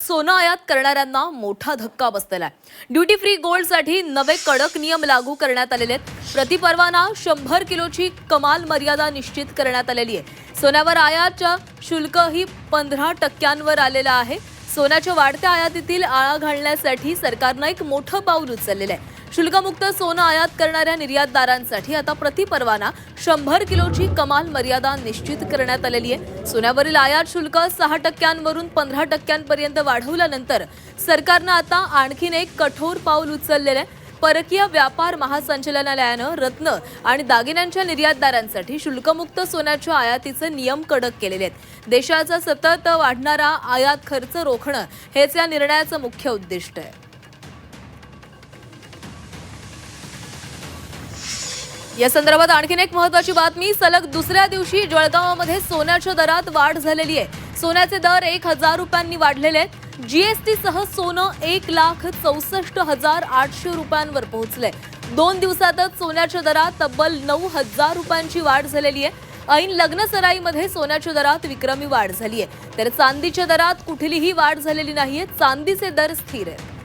सोनं आयात करणाऱ्यांना मोठा धक्का बसलेला आहे। ड्युटी फ्री गोल्डसाठी नवे कडक नियम लागू करण्यात आलेले आहेत। प्रति परवाना 100 किलोची कमाल मर्यादा निश्चित करण्यात आलेली आहे। सोन्यावर आयातचं शुल्कही 15% आलेलं आहे। सोन्याच्या वाढत्या आयातीतील आळा घालण्यासाठी सरकारनं एक मोठं पाऊल उचललेलं आहे। शुल्कमुक्त सोनं आयात करणाऱ्या निर्यातदारांसाठी आता प्रति परवाना 100 किलोची कमाल मर्यादा निश्चित करण्यात आलेली आहे। सोन्यावरील आयात शुल्क 6% वरून 15% वाढवल्यानंतर सरकारनं आता आणखीन एक कठोर पाऊल उचललेलं आहे। परकीय व्यापार महासंचालनालयानं रत्न आणि दागिन्यांच्या निर्यातदारांसाठी शुल्कमुक्त सोन्याच्या आयातीचे नियम कडक केलेले आहेत। देशाचा सतत वाढणारा आयात खर्च रोखणं हेच या निर्णयाचं मुख्य उद्दिष्ट आहे। या संदर्भात आणखीन एक महत्त्वाची बातमी। सलग दुसऱ्या दिवशी जळगावमध्ये सोन्याच्या दरात वाढ झालेली आहे। सोन्याचे दर 1000 रुपयांनी वाढलेले आहेत। जीएसटी सह सोनं 1,64,800 रुपयांवर पोहोचले। 2 दिवसातच सोन्याच्या दरात तब्बल 9000 रुपयांची वाढ झालेली आहे। ऐन लग्नसराईमध्ये सोन्याच्या दरात विक्रमी वाढ झाली आहे, तर चांदीच्या दरात कुठलीही वाढ झालेली नाहीये। चांदीचे दर स्थिर आहेत।